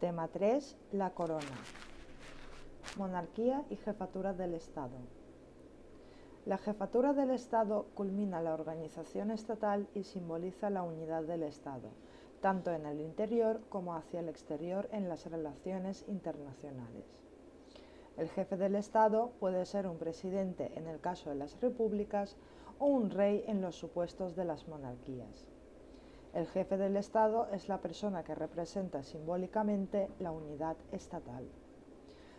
Tema 3. La corona. Monarquía y jefatura del Estado. La jefatura del Estado culmina la organización estatal y simboliza la unidad del Estado, tanto en el interior como hacia el exterior en las relaciones internacionales. El jefe del Estado puede ser un presidente en el caso de las repúblicas o un rey en los supuestos de las monarquías. El jefe del Estado es la persona que representa simbólicamente la unidad estatal.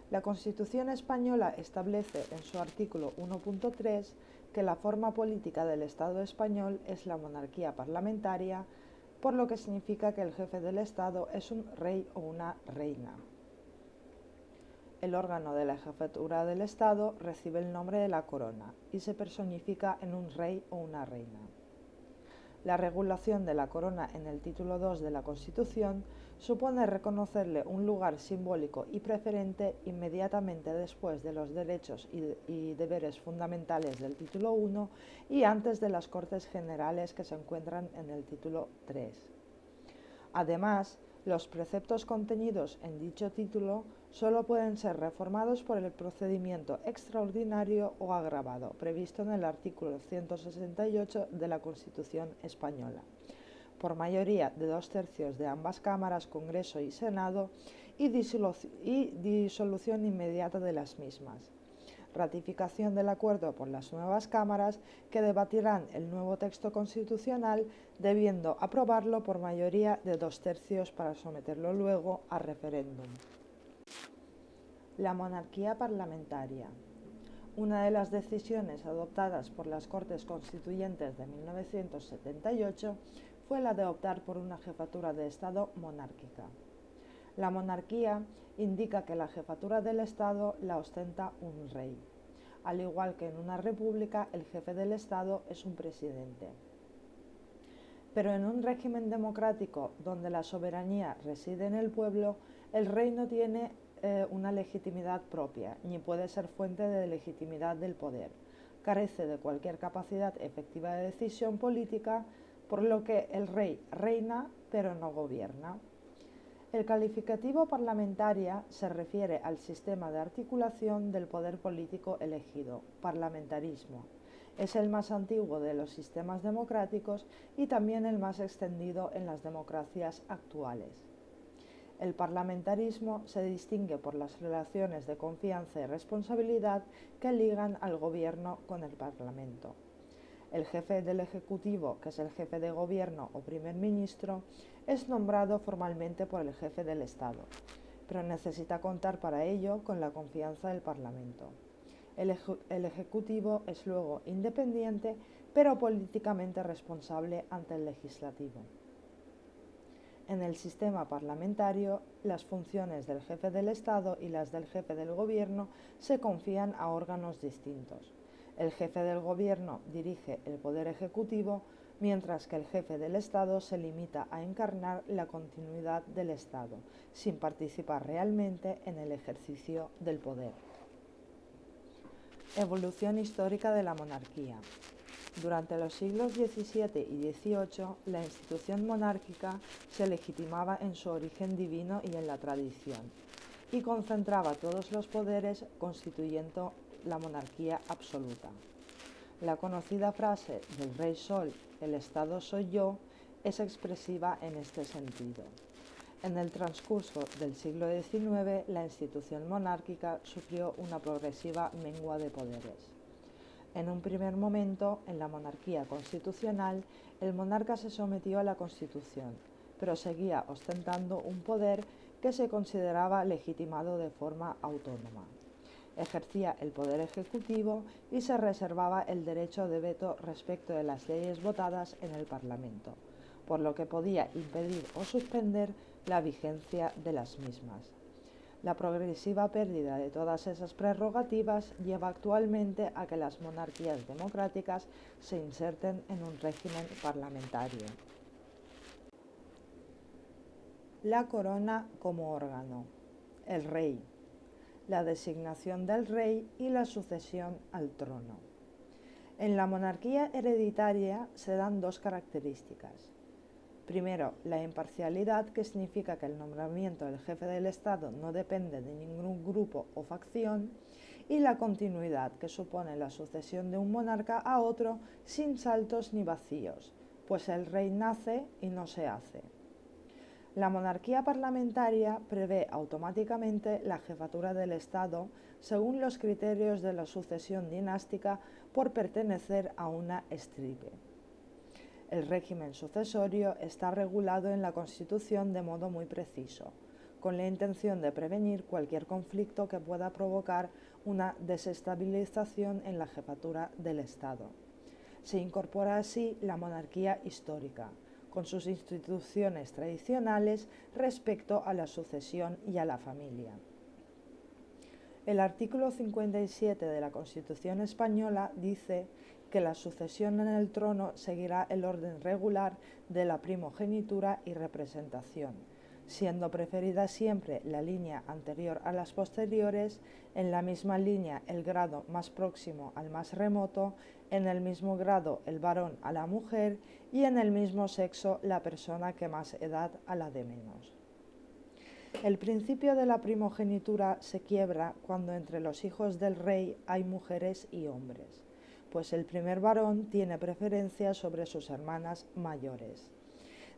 La Constitución española establece en su artículo 1.3 que la forma política del Estado español es la monarquía parlamentaria, por lo que significa que el jefe del Estado es un rey o una reina. El órgano de la jefatura del Estado recibe el nombre de la corona y se personifica en un rey o una reina. La regulación de la corona en el título 2 de la Constitución supone reconocerle un lugar simbólico y preferente inmediatamente después de los derechos y deberes fundamentales del título 1 y antes de las Cortes Generales que se encuentran en el título 3. Además, los preceptos contenidos en dicho título solo pueden ser reformados por el procedimiento extraordinario o agravado previsto en el artículo 168 de la Constitución española, por mayoría de 2/3 de ambas cámaras, Congreso y Senado, y disolución inmediata de las mismas. Ratificación del acuerdo por las nuevas cámaras que debatirán el nuevo texto constitucional, debiendo aprobarlo por mayoría de 2/3 para someterlo luego a referéndum. La monarquía parlamentaria. Una de las decisiones adoptadas por las Cortes Constituyentes de 1978 fue la de optar por una jefatura de Estado monárquica. La monarquía indica que la jefatura del Estado la ostenta un rey. Al igual que en una república, el jefe del Estado es un presidente. Pero en un régimen democrático donde la soberanía reside en el pueblo, el rey no tiene una legitimidad propia, ni puede ser fuente de legitimidad del poder. Carece de cualquier capacidad efectiva de decisión política, por lo que el rey reina, pero no gobierna. El calificativo parlamentaria se refiere al sistema de articulación del poder político elegido, parlamentarismo. Es el más antiguo de los sistemas democráticos y también el más extendido en las democracias actuales. El parlamentarismo se distingue por las relaciones de confianza y responsabilidad que ligan al gobierno con el Parlamento. El jefe del Ejecutivo, que es el jefe de gobierno o primer ministro, es nombrado formalmente por el jefe del Estado, pero necesita contar para ello con la confianza del Parlamento. El Ejecutivo es luego independiente, pero políticamente responsable ante el Legislativo. En el sistema parlamentario, las funciones del jefe del Estado y las del jefe del Gobierno se confían a órganos distintos. El jefe del Gobierno dirige el Poder Ejecutivo, mientras que el jefe del Estado se limita a encarnar la continuidad del Estado, sin participar realmente en el ejercicio del poder. Evolución histórica de la monarquía. Durante los siglos XVII y XVIII, la institución monárquica se legitimaba en su origen divino y en la tradición, y concentraba todos los poderes constituyendo la monarquía absoluta. La conocida frase del Rey Sol, "El Estado soy yo", es expresiva en este sentido. En el transcurso del siglo XIX, la institución monárquica sufrió una progresiva mengua de poderes. En un primer momento, en la monarquía constitucional, el monarca se sometió a la Constitución, pero seguía ostentando un poder que se consideraba legitimado de forma autónoma. Ejercía el poder ejecutivo y se reservaba el derecho de veto respecto de las leyes votadas en el Parlamento, por lo que podía impedir o suspender la vigencia de las mismas. La progresiva pérdida de todas esas prerrogativas lleva actualmente a que las monarquías democráticas se inserten en un régimen parlamentario. La corona como órgano. El rey. La designación del rey y la sucesión al trono. En la monarquía hereditaria se dan dos características. Primero, la imparcialidad, que significa que el nombramiento del jefe del Estado no depende de ningún grupo o facción, y la continuidad, que supone la sucesión de un monarca a otro sin saltos ni vacíos, pues el rey nace y no se hace. La monarquía parlamentaria prevé automáticamente la jefatura del Estado según los criterios de la sucesión dinástica por pertenecer a una estirpe. El régimen sucesorio está regulado en la Constitución de modo muy preciso, con la intención de prevenir cualquier conflicto que pueda provocar una desestabilización en la jefatura del Estado. Se incorpora así la monarquía histórica, con sus instituciones tradicionales respecto a la sucesión y a la familia. El artículo 57 de la Constitución española dice que la sucesión en el trono seguirá el orden regular de la primogenitura y representación, siendo preferida siempre la línea anterior a las posteriores, en la misma línea el grado más próximo al más remoto, en el mismo grado el varón a la mujer y en el mismo sexo la persona que más edad a la de menos. El principio de la primogenitura se quiebra cuando entre los hijos del rey hay mujeres y hombres, pues el primer varón tiene preferencia sobre sus hermanas mayores.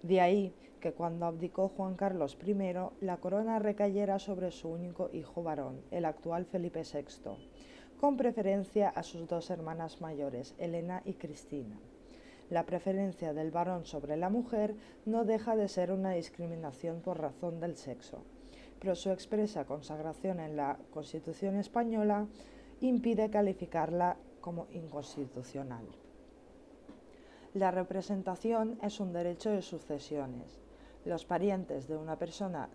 De ahí que cuando abdicó Juan Carlos I, la corona recayera sobre su único hijo varón, el actual Felipe VI, con preferencia a sus dos hermanas mayores, Elena y Cristina. La preferencia del varón sobre la mujer no deja de ser una discriminación por razón del sexo, pero su expresa consagración en la Constitución española impide calificarla como inconstitucional. La representación es un derecho de sucesiones. Los parientes de una persona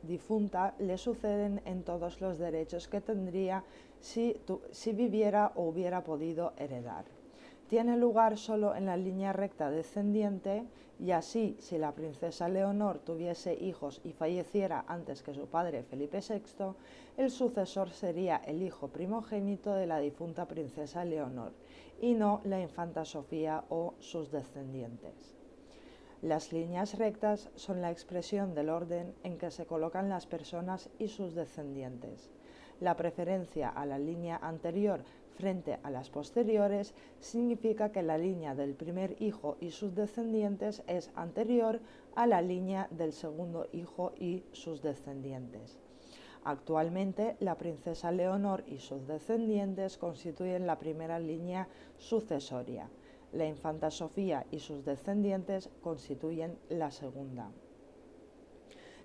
difunta le suceden en todos los derechos que tendría si viviera o hubiera podido heredar. Tiene lugar solo en la línea recta descendiente y así, si la princesa Leonor tuviese hijos y falleciera antes que su padre Felipe VI, el sucesor sería el hijo primogénito de la difunta princesa Leonor y no la infanta Sofía o sus descendientes. Las líneas rectas son la expresión del orden en que se colocan las personas y sus descendientes. La preferencia a la línea anterior frente a las posteriores significa que la línea del primer hijo y sus descendientes es anterior a la línea del segundo hijo y sus descendientes. Actualmente, la princesa Leonor y sus descendientes constituyen la primera línea sucesoria. La infanta Sofía y sus descendientes constituyen la segunda.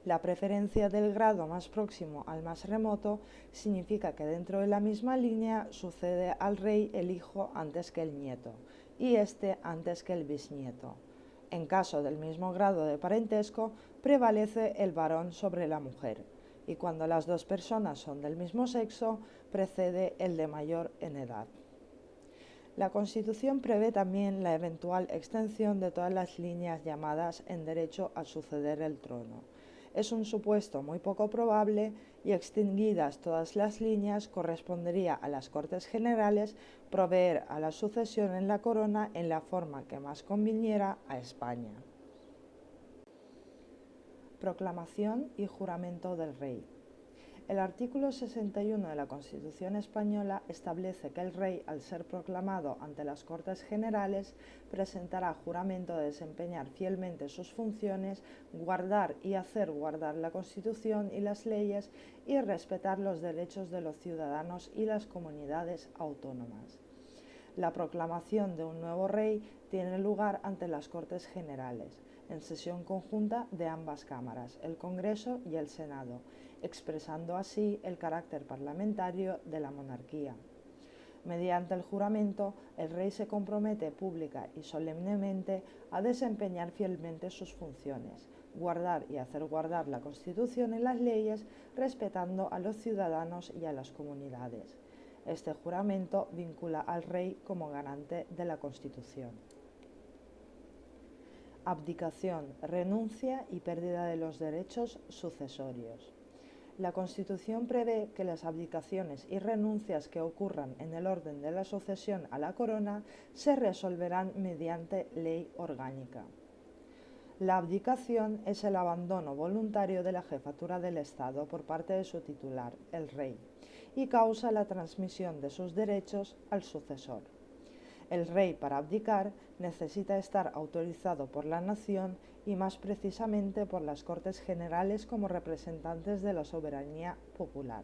La preferencia del grado más próximo al más remoto significa que dentro de la misma línea sucede al rey el hijo antes que el nieto y este antes que el bisnieto. En caso del mismo grado de parentesco, prevalece el varón sobre la mujer, y cuando las dos personas son del mismo sexo, precede el de mayor en edad. La Constitución prevé también la eventual extensión de todas las líneas llamadas en derecho a suceder el trono. Es un supuesto muy poco probable y, extinguidas todas las líneas, correspondería a las Cortes Generales proveer a la sucesión en la corona en la forma que más conviniera a España. Proclamación y juramento del rey. El artículo 61 de la Constitución española establece que el rey, al ser proclamado ante las Cortes Generales, presentará juramento de desempeñar fielmente sus funciones, guardar y hacer guardar la Constitución y las leyes y respetar los derechos de los ciudadanos y las comunidades autónomas. La proclamación de un nuevo rey tiene lugar ante las Cortes Generales, en sesión conjunta de ambas cámaras, el Congreso y el Senado, expresando así el carácter parlamentario de la monarquía. Mediante el juramento, el rey se compromete pública y solemnemente a desempeñar fielmente sus funciones, guardar y hacer guardar la Constitución y las leyes, respetando a los ciudadanos y a las comunidades. Este juramento vincula al rey como garante de la Constitución. Abdicación, renuncia y pérdida de los derechos sucesorios. La Constitución prevé que las abdicaciones y renuncias que ocurran en el orden de la sucesión a la corona se resolverán mediante ley orgánica. La abdicación es el abandono voluntario de la jefatura del Estado por parte de su titular, el rey, y causa la transmisión de sus derechos al sucesor. El rey, para abdicar, necesita estar autorizado por la nación y más precisamente por las Cortes Generales como representantes de la soberanía popular.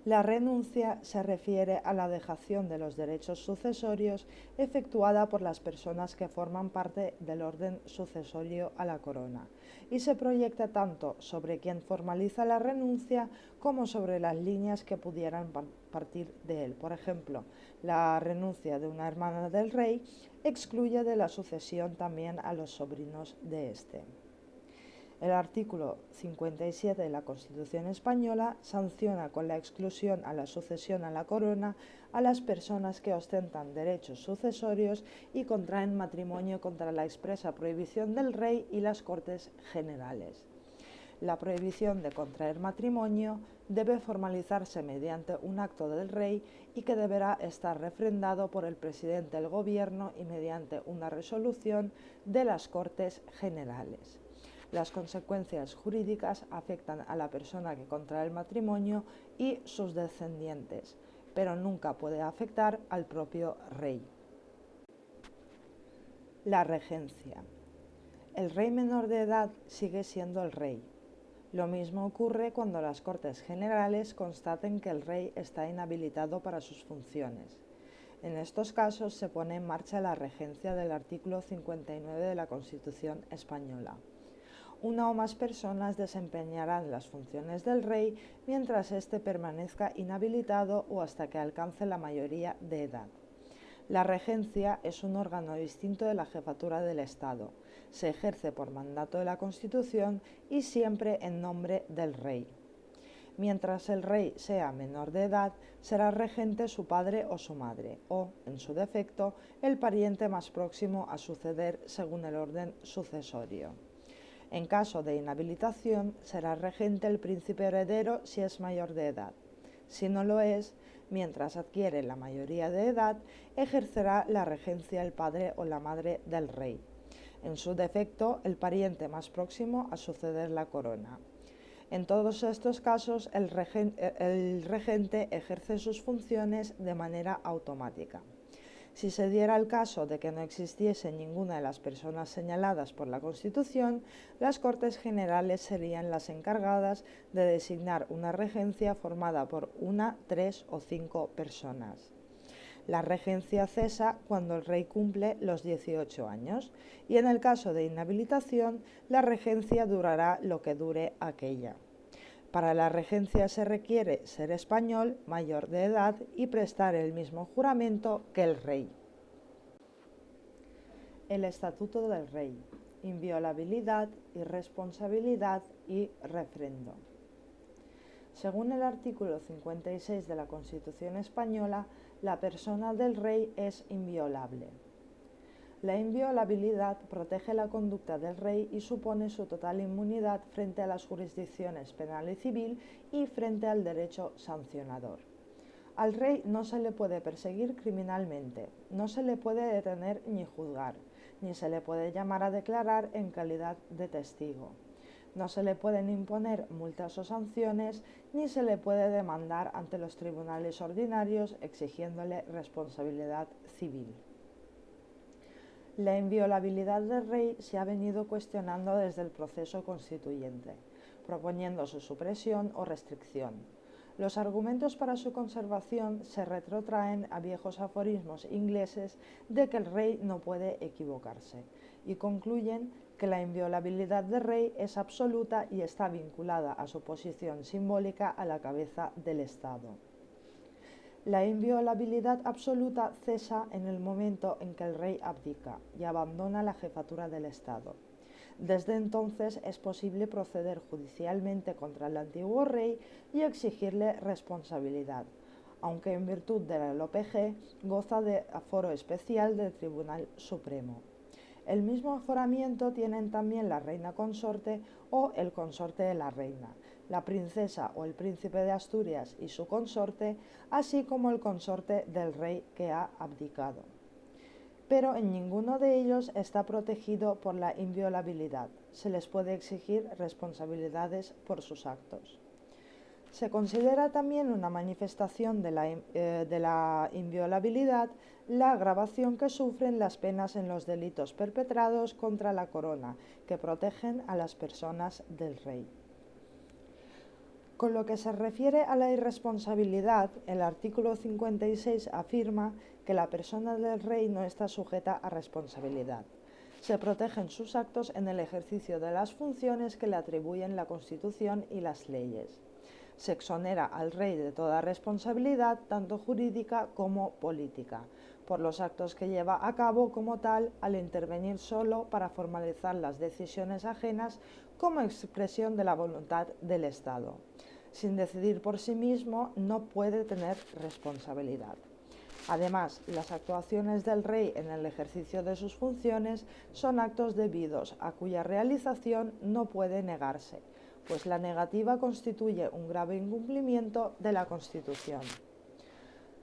La renuncia se refiere a la dejación de los derechos sucesorios efectuada por las personas que forman parte del orden sucesorio a la corona y se proyecta tanto sobre quien formaliza la renuncia como sobre las líneas que pudieran partir de él. Por ejemplo, la renuncia de una hermana del rey excluye de la sucesión también a los sobrinos de éste. El artículo 57 de la Constitución española sanciona con la exclusión a la sucesión a la corona a las personas que ostentan derechos sucesorios y contraen matrimonio contra la expresa prohibición del rey y las Cortes Generales. La prohibición de contraer matrimonio debe formalizarse mediante un acto del rey y que deberá estar refrendado por el presidente del gobierno y mediante una resolución de las Cortes Generales. Las consecuencias jurídicas afectan a la persona que contrae el matrimonio y sus descendientes, pero nunca puede afectar al propio rey. La regencia. El rey menor de edad sigue siendo el rey. Lo mismo ocurre cuando las Cortes Generales constaten que el rey está inhabilitado para sus funciones. En estos casos se pone en marcha la regencia del artículo 59 de la Constitución española. Una o más personas desempeñarán las funciones del rey mientras éste permanezca inhabilitado o hasta que alcance la mayoría de edad. La regencia es un órgano distinto de la jefatura del Estado. Se ejerce por mandato de la Constitución y siempre en nombre del rey. Mientras el rey sea menor de edad, será regente su padre o su madre, o, en su defecto, el pariente más próximo a suceder según el orden sucesorio. En caso de inhabilitación, será regente el príncipe heredero si es mayor de edad. Si no lo es, mientras adquiere la mayoría de edad, ejercerá la regencia el padre o la madre del rey. En su defecto, el pariente más próximo a suceder la corona. En todos estos casos, el regente ejerce sus funciones de manera automática. Si se diera el caso de que no existiese ninguna de las personas señaladas por la Constitución, las Cortes Generales serían las encargadas de designar una regencia formada por 1, 3 o 5 personas. La regencia cesa cuando el rey cumple los 18 años y en el caso de inhabilitación, la regencia durará lo que dure aquella. Para la regencia se requiere ser español, mayor de edad y prestar el mismo juramento que el rey. El Estatuto del Rey: inviolabilidad, irresponsabilidad y refrendo. Según el artículo 56 de la Constitución española, la persona del rey es inviolable. La inviolabilidad protege la conducta del rey y supone su total inmunidad frente a las jurisdicciones penal y civil y frente al derecho sancionador. Al rey no se le puede perseguir criminalmente, no se le puede detener ni juzgar, ni se le puede llamar a declarar en calidad de testigo. No se le pueden imponer multas o sanciones, ni se le puede demandar ante los tribunales ordinarios exigiéndole responsabilidad civil. La inviolabilidad del rey se ha venido cuestionando desde el proceso constituyente, proponiendo su supresión o restricción. Los argumentos para su conservación se retrotraen a viejos aforismos ingleses de que el rey no puede equivocarse y concluyen que la inviolabilidad del rey es absoluta y está vinculada a su posición simbólica a la cabeza del Estado. La inviolabilidad absoluta cesa en el momento en que el rey abdica y abandona la jefatura del Estado. Desde entonces es posible proceder judicialmente contra el antiguo rey y exigirle responsabilidad, aunque en virtud de la LOPG goza de aforo especial del Tribunal Supremo. El mismo aforamiento tienen también la reina consorte o el consorte de la reina, la princesa o el príncipe de Asturias y su consorte, así como el consorte del rey que ha abdicado. pero en ninguno de ellos está protegido por la inviolabilidad. Se les puede exigir responsabilidades por sus actos. Se considera también una manifestación de la inviolabilidad la agravación que sufren las penas en los delitos perpetrados contra la corona, que protegen a las personas del rey. Con lo que se refiere a la irresponsabilidad, el artículo 56 afirma que la persona del rey no está sujeta a responsabilidad. Se protegen sus actos en el ejercicio de las funciones que le atribuyen la Constitución y las leyes. Se exonera al rey de toda responsabilidad, tanto jurídica como política, por los actos que lleva a cabo como tal al intervenir solo para formalizar las decisiones ajenas como expresión de la voluntad del Estado. Sin decidir por sí mismo, no puede tener responsabilidad. Además, las actuaciones del rey en el ejercicio de sus funciones son actos debidos a cuya realización no puede negarse, pues la negativa constituye un grave incumplimiento de la Constitución.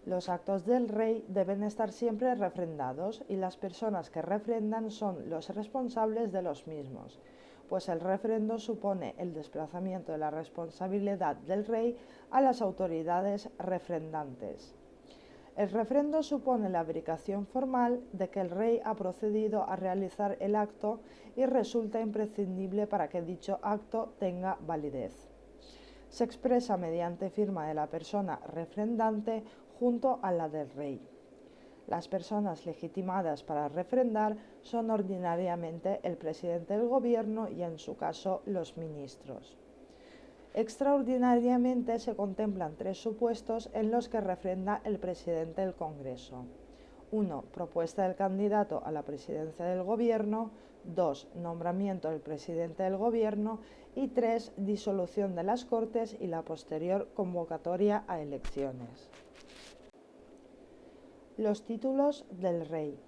Los actos del rey deben estar siempre refrendados y las personas que refrendan son los responsables de los mismos, pues el refrendo supone el desplazamiento de la responsabilidad del rey a las autoridades refrendantes. El refrendo supone la verificación formal de que el rey ha procedido a realizar el acto y resulta imprescindible para que dicho acto tenga validez. Se expresa mediante firma de la persona refrendante junto a la del rey. Las personas legitimadas para refrendar son ordinariamente el presidente del gobierno y, en su caso, los ministros. Extraordinariamente se contemplan 3 supuestos en los que refrenda el presidente del Congreso. 1. Propuesta del candidato a la presidencia del gobierno. 2. Nombramiento del presidente del gobierno. Y 3. Disolución de las Cortes y la posterior convocatoria a elecciones. Los títulos del rey.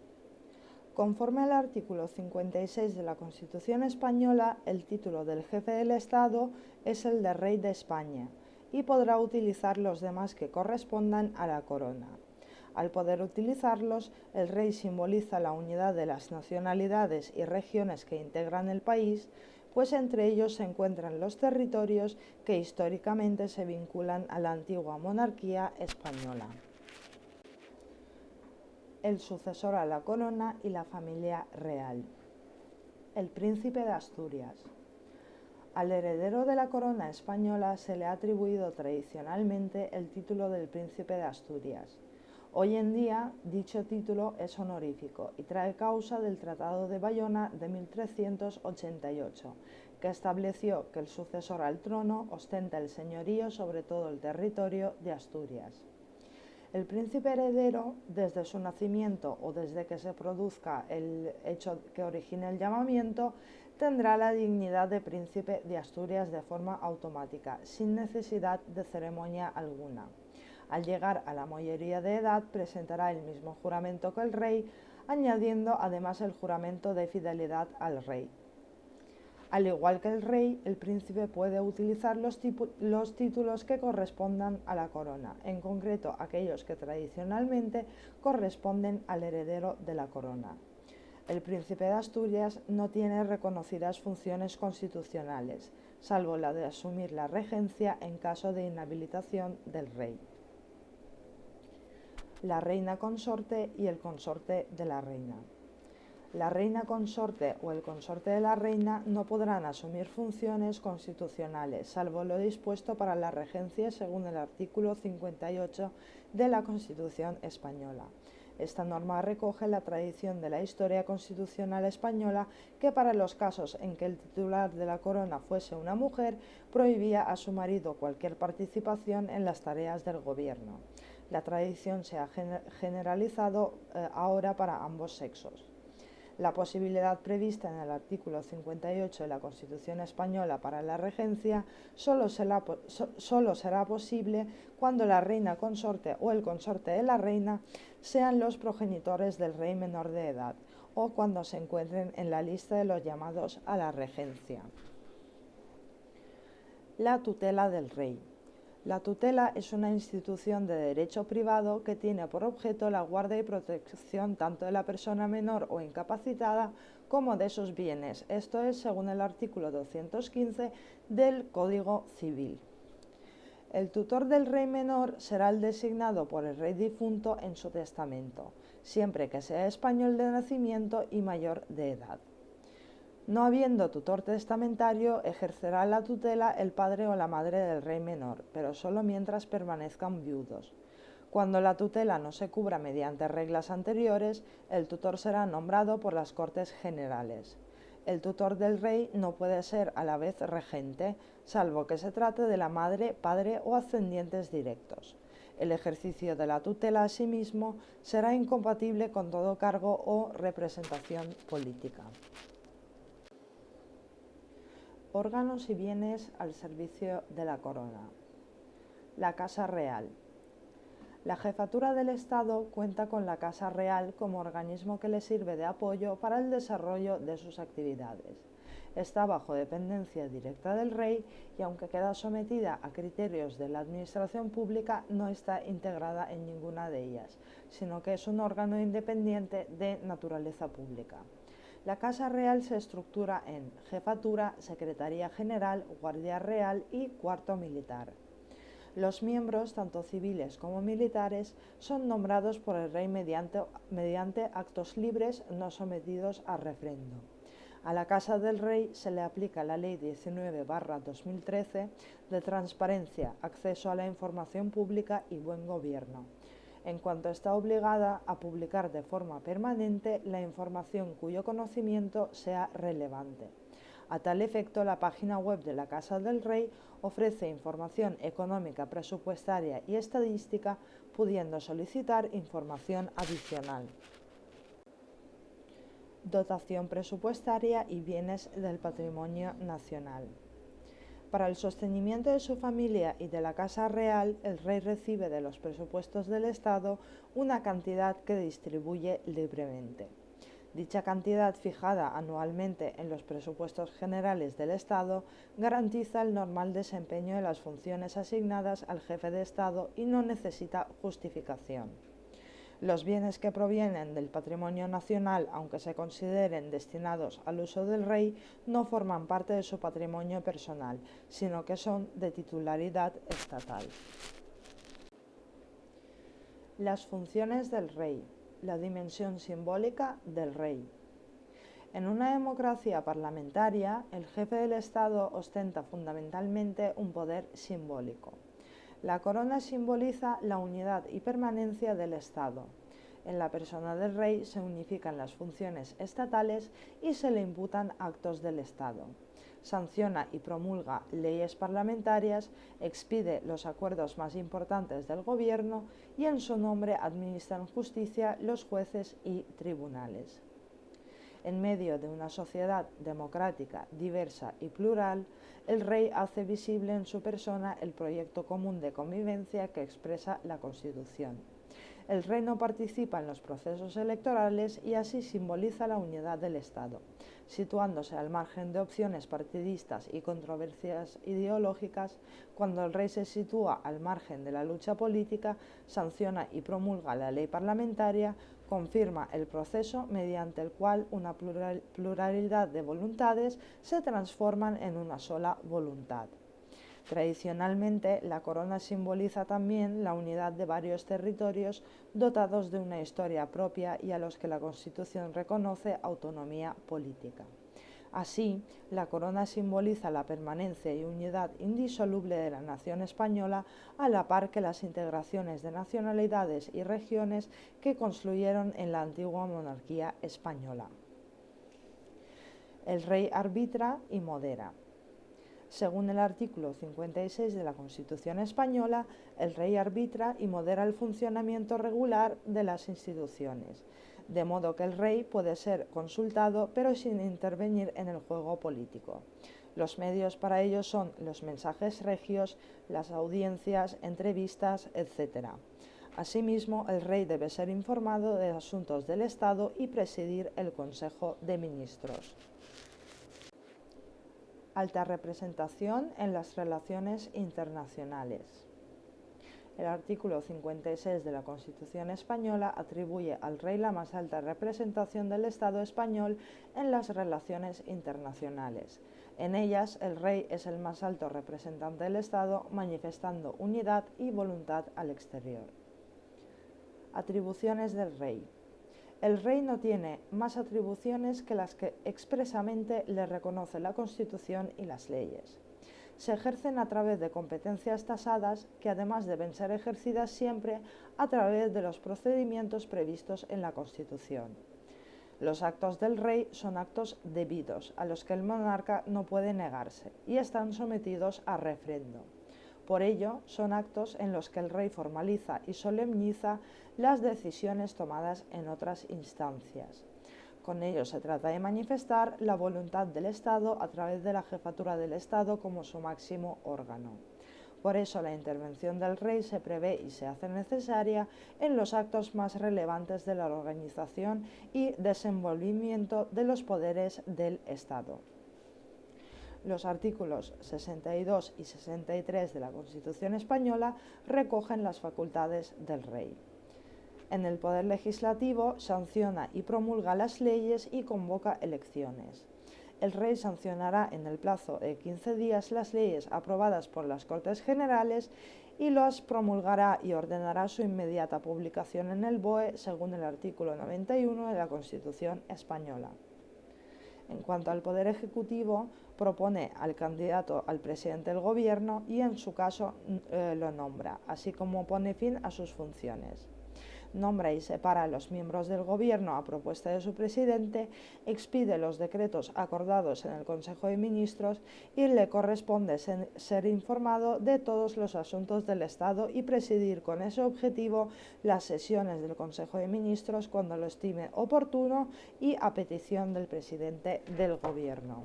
Conforme al artículo 56 de la Constitución española, el título del jefe del Estado es el de Rey de España y podrá utilizar los demás que correspondan a la corona. Al poder utilizarlos, el rey simboliza la unidad de las nacionalidades y regiones que integran el país, pues entre ellos se encuentran los territorios que históricamente se vinculan a la antigua monarquía española. El sucesor a la corona y la familia real. El príncipe de Asturias. Al heredero de la corona española se le ha atribuido tradicionalmente el título del príncipe de Asturias. Hoy en día, dicho título es honorífico y trae causa del Tratado de Bayona de 1388, que estableció que el sucesor al trono ostenta el señorío sobre todo el territorio de Asturias. El príncipe heredero, desde su nacimiento o desde que se produzca el hecho que origine el llamamiento, tendrá la dignidad de príncipe de Asturias de forma automática, sin necesidad de ceremonia alguna. Al llegar a la mayoría de edad, presentará el mismo juramento que el rey, añadiendo además el juramento de fidelidad al rey. Al igual que el rey, el príncipe puede utilizar los títulos que correspondan a la corona, en concreto aquellos que tradicionalmente corresponden al heredero de la corona. El príncipe de Asturias no tiene reconocidas funciones constitucionales, salvo la de asumir la regencia en caso de inhabilitación del rey. La reina consorte y el consorte de la reina. La reina consorte o el consorte de la reina no podrán asumir funciones constitucionales, salvo lo dispuesto para la regencia según el artículo 58 de la Constitución española. Esta norma recoge la tradición de la historia constitucional española que para los casos en que el titular de la corona fuese una mujer, prohibía a su marido cualquier participación en las tareas del gobierno. La tradición se ha generalizado ahora para ambos sexos. La posibilidad prevista en el artículo 58 de la Constitución española para la regencia solo será posible cuando la reina consorte o el consorte de la reina sean los progenitores del rey menor de edad o cuando se encuentren en la lista de los llamados a la regencia. La tutela del rey. La tutela es una institución de derecho privado que tiene por objeto la guarda y protección tanto de la persona menor o incapacitada como de sus bienes. Esto es según el artículo 215 del Código Civil. El tutor del rey menor será el designado por el rey difunto en su testamento, siempre que sea español de nacimiento y mayor de edad. No habiendo tutor testamentario, ejercerá la tutela el padre o la madre del rey menor, pero solo mientras permanezcan viudos. Cuando la tutela no se cubra mediante reglas anteriores, el tutor será nombrado por las Cortes Generales. El tutor del rey no puede ser a la vez regente, salvo que se trate de la madre, padre o ascendientes directos. El ejercicio de la tutela asimismo será incompatible con todo cargo o representación política. Órganos y bienes al servicio de la corona. La Casa Real. La Jefatura del Estado cuenta con la Casa Real como organismo que le sirve de apoyo para el desarrollo de sus actividades. Está bajo dependencia directa del rey y aunque queda sometida a criterios de la administración pública, no está integrada en ninguna de ellas, sino que es un órgano independiente de naturaleza pública. La Casa Real se estructura en Jefatura, Secretaría General, Guardia Real y Cuarto Militar. Los miembros, tanto civiles como militares, son nombrados por el rey mediante actos libres no sometidos a refrendo. A la Casa del Rey se le aplica la Ley 19/2013 de transparencia, acceso a la información pública y buen gobierno, en cuanto está obligada a publicar de forma permanente la información cuyo conocimiento sea relevante. A tal efecto, la página web de la Casa del Rey ofrece información económica, presupuestaria y estadística, pudiendo solicitar información adicional. Dotación presupuestaria y bienes del patrimonio nacional. Para el sostenimiento de su familia y de la Casa Real, el rey recibe de los presupuestos del Estado una cantidad que distribuye libremente. Dicha cantidad, fijada anualmente en los presupuestos generales del Estado, garantiza el normal desempeño de las funciones asignadas al jefe de Estado y no necesita justificación. Los bienes que provienen del patrimonio nacional, aunque se consideren destinados al uso del rey, no forman parte de su patrimonio personal, sino que son de titularidad estatal. Las funciones del rey. La dimensión simbólica del rey. En una democracia parlamentaria, el jefe del Estado ostenta fundamentalmente un poder simbólico. La corona simboliza la unidad y permanencia del Estado. En la persona del rey se unifican las funciones estatales y se le imputan actos del Estado. Sanciona y promulga leyes parlamentarias, expide los acuerdos más importantes del gobierno y en su nombre administran justicia los jueces y tribunales. En medio de una sociedad democrática, diversa y plural, el rey hace visible en su persona el proyecto común de convivencia que expresa la Constitución. El rey no participa en los procesos electorales y así simboliza la unidad del Estado, situándose al margen de opciones partidistas y controversias ideológicas. Cuando el rey se sitúa al margen de la lucha política, sanciona y promulga la ley parlamentaria, confirma el proceso mediante el cual una pluralidad de voluntades se transforman en una sola voluntad. Tradicionalmente, la corona simboliza también la unidad de varios territorios dotados de una historia propia y a los que la Constitución reconoce autonomía política. Así, la corona simboliza la permanencia y unidad indisoluble de la nación española, a la par que las integraciones de nacionalidades y regiones que confluyeron en la antigua monarquía española. El rey arbitra y modera. Según el artículo 56 de la Constitución española, el rey arbitra y modera el funcionamiento regular de las instituciones, de modo que el rey puede ser consultado pero sin intervenir en el juego político. Los medios para ello son los mensajes regios, las audiencias, entrevistas, etc. Asimismo, el rey debe ser informado de asuntos del Estado y presidir el Consejo de Ministros. Alta representación en las relaciones internacionales. El artículo 56 de la Constitución española atribuye al rey la más alta representación del Estado español en las relaciones internacionales. En ellas, el rey es el más alto representante del Estado, manifestando unidad y voluntad al exterior. Atribuciones del rey. El rey no tiene más atribuciones que las que expresamente le reconoce la Constitución y las leyes. Se ejercen a través de competencias tasadas que además deben ser ejercidas siempre a través de los procedimientos previstos en la Constitución. Los actos del rey son actos debidos, a los que el monarca no puede negarse, y están sometidos a refrendo. Por ello, son actos en los que el rey formaliza y solemniza las decisiones tomadas en otras instancias. Con ello se trata de manifestar la voluntad del Estado a través de la jefatura del Estado como su máximo órgano. Por eso la intervención del rey se prevé y se hace necesaria en los actos más relevantes de la organización y desenvolvimiento de los poderes del Estado. Los artículos 62 y 63 de la Constitución española recogen las facultades del rey. En el Poder Legislativo sanciona y promulga las leyes y convoca elecciones. El rey sancionará en el plazo de 15 días las leyes aprobadas por las Cortes Generales y las promulgará y ordenará su inmediata publicación en el BOE según el artículo 91 de la Constitución española. En cuanto al Poder Ejecutivo, propone al candidato al presidente del Gobierno y en su caso lo nombra, así como pone fin a sus funciones. Nombra y separa a los miembros del Gobierno a propuesta de su presidente, expide los decretos acordados en el Consejo de Ministros y le corresponde ser informado de todos los asuntos del Estado y presidir con ese objetivo las sesiones del Consejo de Ministros cuando lo estime oportuno y a petición del presidente del Gobierno.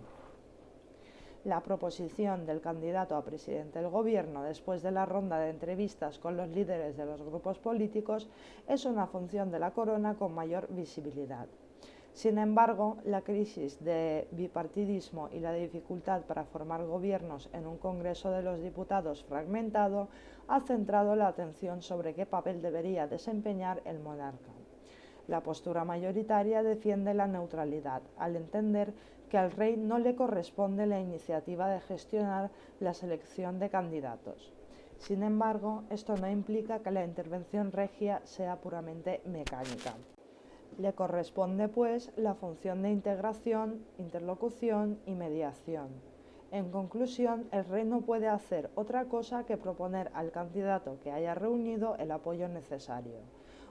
La proposición del candidato a presidente del Gobierno después de la ronda de entrevistas con los líderes de los grupos políticos es una función de la corona con mayor visibilidad. Sin embargo, la crisis de bipartidismo y la dificultad para formar gobiernos en un Congreso de los Diputados fragmentado ha centrado la atención sobre qué papel debería desempeñar el monarca. La postura mayoritaria defiende la neutralidad, al entender que al rey no le corresponde la iniciativa de gestionar la selección de candidatos. Sin embargo, esto no implica que la intervención regia sea puramente mecánica. Le corresponde, pues, la función de integración, interlocución y mediación. En conclusión, el rey no puede hacer otra cosa que proponer al candidato que haya reunido el apoyo necesario.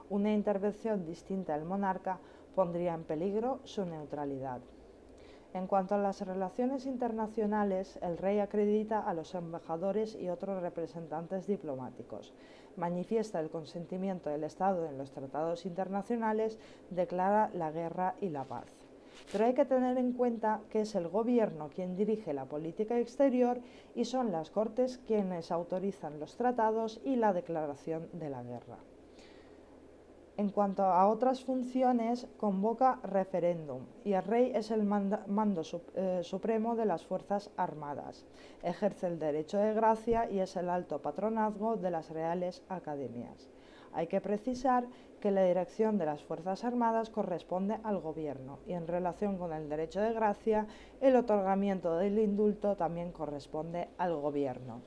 Una intervención distinta del monarca pondría en peligro su neutralidad. En cuanto a las relaciones internacionales, el rey acredita a los embajadores y otros representantes diplomáticos, manifiesta el consentimiento del Estado en los tratados internacionales, declara la guerra y la paz. Pero hay que tener en cuenta que es el Gobierno quien dirige la política exterior y son las Cortes quienes autorizan los tratados y la declaración de la guerra. En cuanto a otras funciones, convoca referéndum y el rey es el mando supremo de las Fuerzas Armadas. Ejerce el derecho de gracia y es el alto patronazgo de las Reales Academias. Hay que precisar que la dirección de las Fuerzas Armadas corresponde al Gobierno y en relación con el derecho de gracia, el otorgamiento del indulto también corresponde al Gobierno.